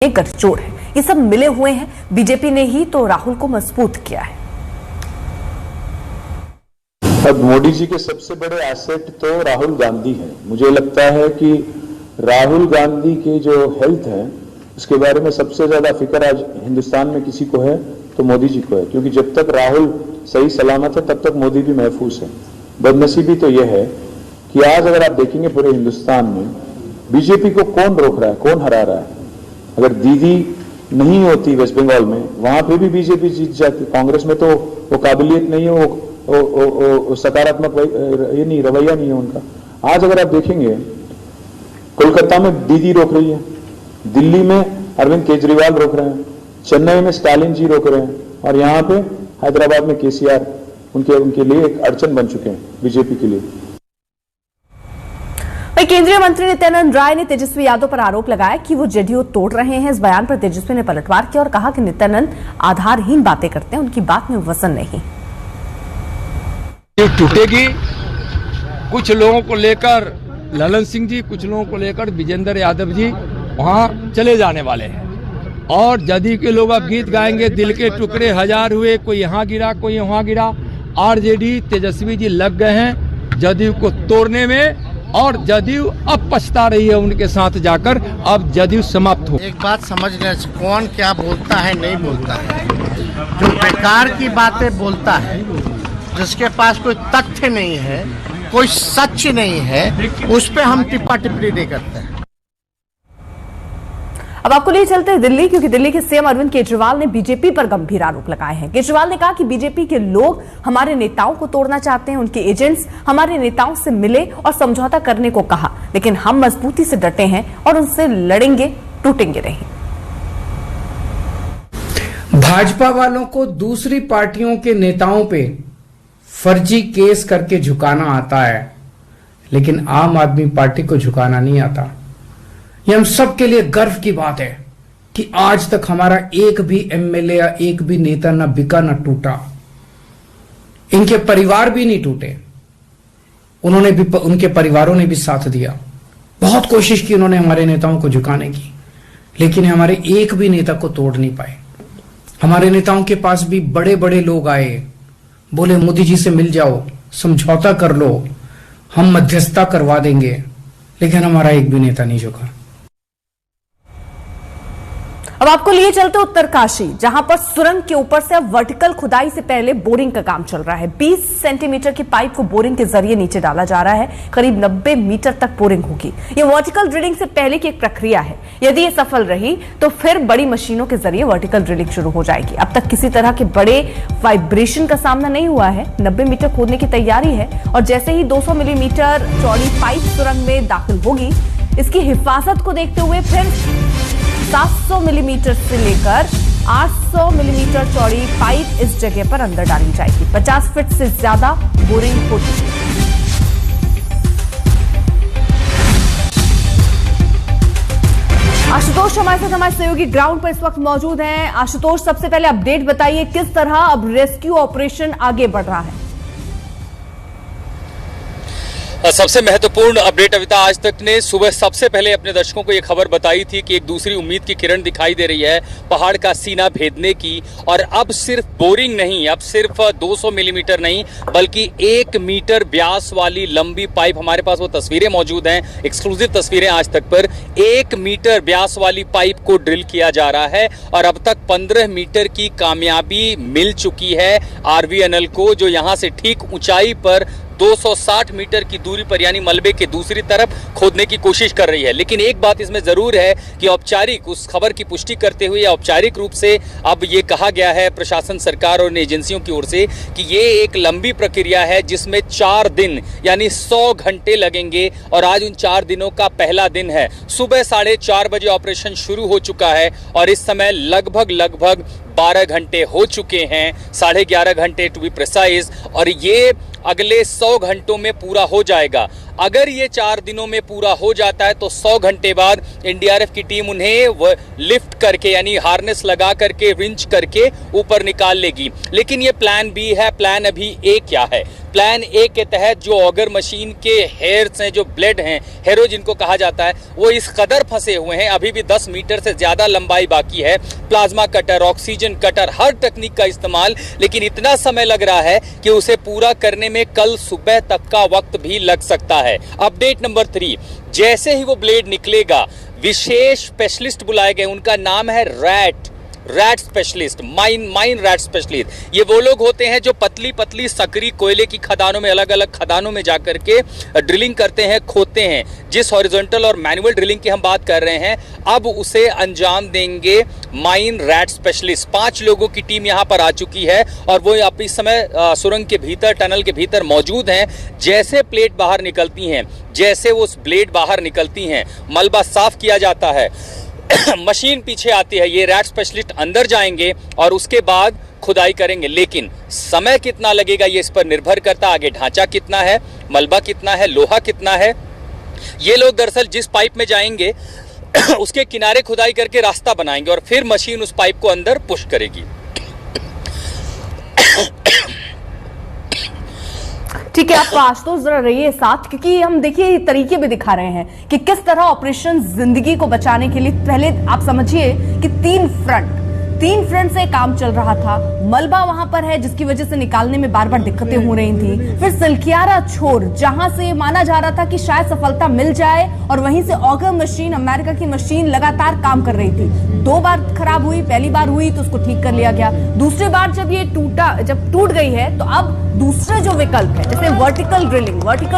गठजोड़ है, ये सब मिले हुए हैं। बीजेपी ने ही तो राहुल को मजबूत किया है। अब मोदी जी के सबसे बड़े एसेट तो राहुल गांधी है। मुझे लगता है कि राहुल गांधी की जो हेल्थ है उसके बारे में सबसे ज्यादा फिक्र आज हिंदुस्तान में किसी को है तो मोदी जी को है, क्योंकि जब तक राहुल सही सलामत है तब तक मोदी भी महफूज है। बदनसीबी तो यह है कि आज अगर आप देखेंगे पूरे हिंदुस्तान में बीजेपी को कौन रोक रहा है, कौन हरा रहा है। अगर दीदी नहीं होती वेस्ट बंगाल में, वहां पे भी बीजेपी जीत जाती। कांग्रेस में तो वो काबिलियत नहीं है, वो सकारात्मक ये नहीं, रवैया नहीं है उनका। आज अगर आप देखेंगे कोलकाता में दीदी रोक रही है, दिल्ली में अरविंद केजरीवाल रोक रहे हैं, चेन्नई में स्टालिन जी रोक रहे हैं, और यहाँ पे हैदराबाद में केसीआर उनके लिए एक अड़चन बन चुके हैं बीजेपी के लिए। केंद्रीय मंत्री नित्यानंद राय ने तेजस्वी यादव पर आरोप लगाया कि वो जेडीयू तोड़ रहे हैं। इस बयान पर तेजस्वी ने पलटवार किया और कहा कि नित्यानंद आधारहीन बातें करते हैं, उनकी बात में वजन नहीं। टूटेगी, कुछ लोगों को लेकर ललन सिंह जी, कुछ लोगों को लेकर विजेंद्र यादव जी वहां चले जाने वाले हैं, और जदयू के लोग अब गीत गाएंगे, दिल के टुकड़े हजार हुए, कोई यहाँ गिरा कोई वहां गिरा। आरजेडी तेजस्वी जी लग गए हैं जदयू को तोड़ने में, और जदयू अब पछता रही है उनके साथ जाकर। अब जदयू समाप्त हो। एक बात समझ लें, कौन क्या बोलता है नहीं बोलता है। जो बेकार की बातें बोलता है, जिसके पास कोई तथ्य नहीं है, कोई सच नहीं है, उस पे हम टिप्पा टिप्पणी नहीं करते हैं। अब आपको ले चलते हैं दिल्ली, क्योंकि दिल्ली के सीएम अरविंद केजरीवाल ने बीजेपी पर गंभीर आरोप लगाए हैं। केजरीवाल ने कहा कि बीजेपी के लोग हमारे नेताओं को तोड़ना चाहते हैं, उनके एजेंट्स हमारे नेताओं से मिले और समझौता करने को कहा, लेकिन हम मजबूती से डटे हैं और उनसे लड़ेंगे, टूटेंगे नहीं। भाजपा वालों को दूसरी पार्टियों के नेताओं पे फर्जी केस करके झुकाना आता है, लेकिन आम आदमी पार्टी को झुकाना नहीं आता। ये हम सबके लिए गर्व की बात है कि आज तक हमारा एक भी एमएलए या एक भी नेता ना बिका ना टूटा। इनके परिवार भी नहीं टूटे, उनके परिवारों ने भी साथ दिया। बहुत कोशिश की उन्होंने हमारे नेताओं को झुकाने की, लेकिन हमारे एक भी नेता को तोड़ नहीं पाए। हमारे नेताओं के पास भी बड़े बड़े लोग आए, बोले मोदी जी से मिल जाओ, समझौता कर लो, हम मध्यस्थता करवा देंगे, लेकिन हमारा एक भी नेता नहीं झुका। अब आपको लिए चलते उत्तरकाशी, जहां पर सुरंग के ऊपर से अब वर्टिकल खुदाई से पहले बोरिंग का काम चल रहा है। 20 सेंटीमीटर की पाइप को बोरिंग के जरिए नीचे डाला जा रहा है। करीब 90 मीटर तक बोरिंग होगी। ये वर्टिकल ड्रिलिंग से पहले की एक प्रक्रिया है। यदि ये सफल रही तो फिर बड़ी मशीनों के जरिए वर्टिकल ड्रिलिंग शुरू हो जाएगी। अब तक किसी तरह के बड़े वाइब्रेशन का सामना नहीं हुआ है। 90 मीटर खोदने की तैयारी है, और जैसे ही 200 मिलीमीटर चौड़ी पाइप सुरंग में दाखिल होगी, इसकी हिफाजत को देखते हुए फिर 700 मिलीमीटर से लेकर 800 मिलीमीटर चौड़ी पाइप इस जगह पर अंदर डाली जाएगी। 50 फीट से ज्यादा बोरिंग हो चुकी है। आशुतोष हमारे साथ हमारे सहयोगी ग्राउंड पर इस वक्त मौजूद हैं। आशुतोष, सबसे पहले अपडेट बताइए, किस तरह अब रेस्क्यू ऑपरेशन आगे बढ़ रहा है? सबसे महत्वपूर्ण अपडेट अविता आज तक ने सुबह सबसे पहले अपने दर्शकों को यह खबर बताई थी कि एक दूसरी उम्मीद की किरण दिखाई दे रही है पहाड़ का सीना भेदने की। और अब सिर्फ बोरिंग नहीं, अब सिर्फ 200 मिलीमीटर नहीं, बल्कि 1 मीटर व्यास वाली लंबी पाइप, हमारे पास वो तस्वीरें मौजूद हैं, एक्सक्लूसिव तस्वीरें आज तक पर, 1 मीटर व्यास वाली पाइप को ड्रिल किया जा रहा है। और अब तक 15 मीटर की कामयाबी मिल चुकी है आरवीएनएल को, जो यहां से ठीक ऊंचाई पर 260 मीटर की दूरी पर, यानी मलबे के दूसरी तरफ खोदने की कोशिश कर रही है। लेकिन एक बात इसमें जरूर है कि औपचारिक उस खबर की पुष्टि करते हुए औपचारिक रूप से अब ये कहा गया है प्रशासन, सरकार और एजेंसियों की ओर से कि ये एक लंबी प्रक्रिया है जिसमें 4 दिन यानी 100 घंटे लगेंगे। और आज उन 4 दिनों का पहला दिन है। सुबह 4:30 बजे ऑपरेशन शुरू हो चुका है और इस समय लगभग 12 घंटे हो चुके हैं, 11.5 घंटे टू बी प्रिसाइज, और ये अगले 100 घंटों में पूरा हो जाएगा। अगर ये 4 दिनों में पूरा हो जाता है तो 100 घंटे बाद एनडीआरएफ की टीम उन्हें लिफ्ट करके यानी हार्नेस लगा करके विंच करके ऊपर निकाल लेगी। लेकिन ये प्लान बी है। प्लान अभी ए क्या है? प्लान ए के तहत जो ऑगर मशीन के हेयर्स हैं, जो ब्लेड हैं, हेरो जिनको कहा जाता है, वो इस कदर फंसे हुए हैं, अभी भी 10 मीटर से ज्यादा लंबाई बाकी है। प्लाज्मा कटर, ऑक्सीजन कटर, हर तकनीक का इस्तेमाल, लेकिन इतना समय लग रहा है कि उसे पूरा करने में कल सुबह तक का वक्त भी लग सकता है। अपडेट नंबर 3, जैसे ही वो ब्लेड निकलेगा, विशेष स्पेशलिस्ट बुलाए गए, उनका नाम है rat specialist, mine rat specialist. ये वो लोग होते हैं जो पतली पतली सकरी कोयले की खदानों में, अलग अलग खदानों में जाकर के ड्रिलिंग करते हैं, खोदते हैं। जिस हॉरिजॉन्टल और मैनुअल ड्रिलिंग की हम बात कर रहे हैं, अब उसे अंजाम देंगे माइन रैट स्पेशलिस्ट। 5 लोगों की टीम यहां पर आ चुकी है और वो अब इस समय सुरंग के भीतर, टनल के भीतर मौजूद हैं। जैसे प्लेट बाहर निकलती हैं, जैसे वो ब्लेड बाहर निकलती हैं, मलबा साफ किया जाता है, मशीन पीछे आती है, ये रैट स्पेशलिस्ट अंदर जाएंगे और उसके बाद खुदाई करेंगे। लेकिन समय कितना लगेगा ये इस पर निर्भर करता है। आगे ढांचा कितना है, मलबा कितना है, लोहा कितना है। ये लोग दरअसल जिस पाइप में जाएंगे उसके किनारे खुदाई करके रास्ता बनाएंगे और फिर मशीन उस पाइप को अंदर पुश करेगी। ठीक है, आप आशुतोष जरा रहिए साथ, क्योंकि हम देखिए तरीके भी दिखा रहे हैं कि किस तरह ऑपरेशन जिंदगी को बचाने के लिए पहले आप समझिए कि 3 फ्रंट से काम चल रहा था। मलबा वहां पर है जिसकी वजह से निकालने में बार बार दिक्कतें हो रही थी। फिर सिलकियारा छोर, जहां से माना जा रहा था कि शायद सफलता मिल जाए, और वहीं से ऑगर मशीन, अमेरिका की मशीन लगातार काम कर रही थी। 2 बार खराब हुई, पहली बार हुई तो उसको ठीक कर लिया गया। दूसरी बार जब ये जब टूट गई है तो अब दूसरे जो विकल्प है, जैसे वर्टिकल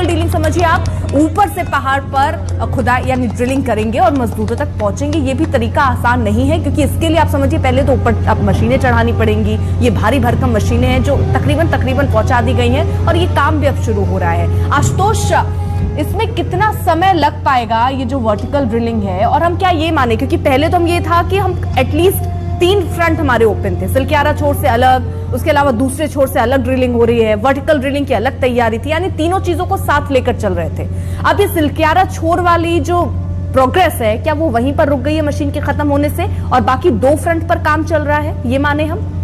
ड्रिलिंग समझिए आप, ऊपर से पहाड़ पर खुदाई यानी ड्रिलिंग करेंगे और मजदूरों तक पहुंचेंगे। ये भी तरीका आसान नहीं है, क्योंकि इसके लिए आप समझिए पहले तो ऊपर अब मशीनें चढ़ानी पड़ेंगी। ये भारी भरकम मशीनें हैं जो तकरीबन पहुंचा दी गई हैं और ये काम भी अब शुरू हो रहा है। आशुतोष, इसमें कितना समय लग पाएगा ये जो वर्टिकल ड्रिलिंग है? और हम क्या ये माने, क्योंकि पहले तो हम ये था कि हम एटलीस्ट 3 फ्रंट हमारे ओपन थे, सिलकियारा छोर से अलग, उसके अलावा दूसरे छोर से अलग ड्रिलिंग हो रही है, वर्टिकल ड्रिलिंग की अलग तैयारी थी, यानी तीनों चीजों को साथ लेकर चल रहे थे। अब ये सिलकियारा छोर वाली जो प्रोग्रेस है, क्या वो वहीं पर रुक गई है मशीन के खत्म होने से, और बाकी 2 फ्रंट पर काम चल रहा है, ये माने हम?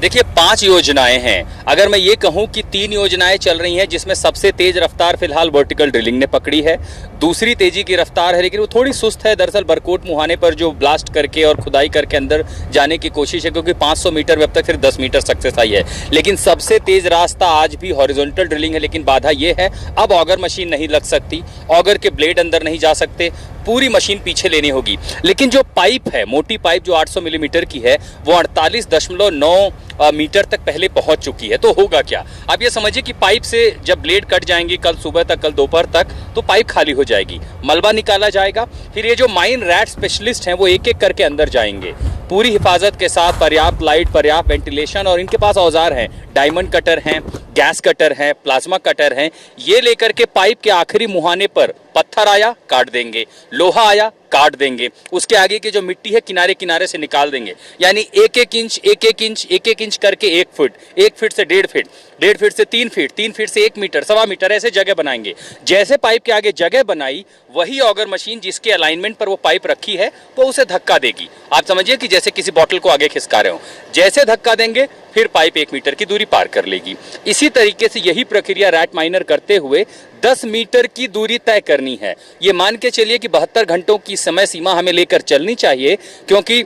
देखिए 5 योजनाएं हैं। अगर मैं ये कहूं कि 3 योजनाएं चल रही हैं, जिसमें सबसे तेज रफ्तार फिलहाल वर्टिकल ड्रिलिंग ने पकड़ी है, दूसरी तेजी की रफ्तार है, लेकिन वो थोड़ी सुस्त है। दरअसल बरकोट मुहाने पर जो ब्लास्ट करके और खुदाई करके अंदर जाने की कोशिश है, क्योंकि 500 मीटर में अब तक सिर्फ 10 मीटर सक्सेस आई है। लेकिन सबसे तेज रास्ता आज भी हॉरिजॉन्टल ड्रिलिंग है। लेकिन बाधा ये है, अब ऑगर मशीन नहीं लग सकती, ऑगर के ब्लेड अंदर नहीं जा सकते, पूरी मशीन पीछे लेनी होगी। लेकिन जो पाइप है, मोटी पाइप जो 800 मिलीमीटर की है, वो 48.9 मीटर तक पहले पहुंच चुकी है। तो होगा क्या? आप ये समझिए कि पाइप से जब ब्लेड कट जाएंगी कल सुबह तक, कल दोपहर तक, तो पाइप खाली हो जाएगी, मलबा निकाला जाएगा। फिर ये जो माइन रैट स्पेशलिस्ट हैं वो एक एक करके अंदर जाएंगे, पूरी हिफाजत के साथ, पर्याप्त लाइट, पर्याप्त वेंटिलेशन, और इनके पास औजार हैं, डायमंड कटर हैं, गैस कटर हैं, प्लाज्मा कटर हैं। ये लेकर के पाइप के आखिरी मुहाने पर पत्थर आया काट देंगे, लोहा आया काट देंगे, उसके आगे की जो मिट्टी है किनारे किनारे से निकाल देंगे। यानी एक एक इंच करके 1 फुट, 1 फीट से 1.5 फीट, 1.5 फीट से 3 फीट, 3 फीट से 1 मीटर, 1.25 मीटर, ऐसे जगह बनाएंगे। जैसे पाइप के आगे जगह बनाई, वही ऑगर मशीन जिसके अलाइनमेंट पर वो पाइप रखी है वो उसे धक्का देगी। आप समझिए कि जैसे किसी बॉटल को आगे खिसका रहे हो, जैसे धक्का देंगे फिर पाइप 1 मीटर की दूरी पार कर लेगी। इसी तरीके से यही प्रक्रिया रैट माइनर करते हुए 10 मीटर की दूरी तय करनी है। ये मान के चलिए कि 72 घंटों की समय सीमा हमें लेकर चलनी चाहिए, क्योंकि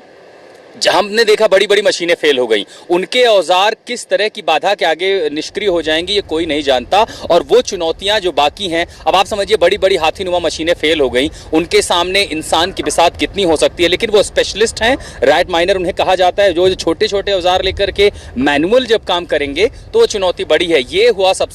जहां हमने देखा बड़ी बड़ी मशीनें फेल हो गई, उनके औजार किस तरह की बाधा के आगे निष्क्रिय हो जाएंगे ये कोई नहीं जानता। और वो चुनौतियां जो बाकी हैं, अब आप समझिए बड़ी बड़ी हाथीनुमा मशीनें फेल हो गई, उनके सामने इंसान की बिसात कितनी हो सकती है। लेकिन वो स्पेशलिस्ट हैं, रैट माइनर उन्हें कहा जाता है, जो छोटे छोटे औजार लेकर के मैनुअल जब काम करेंगे तो वो चुनौती बड़ी है। ये हुआ सबसे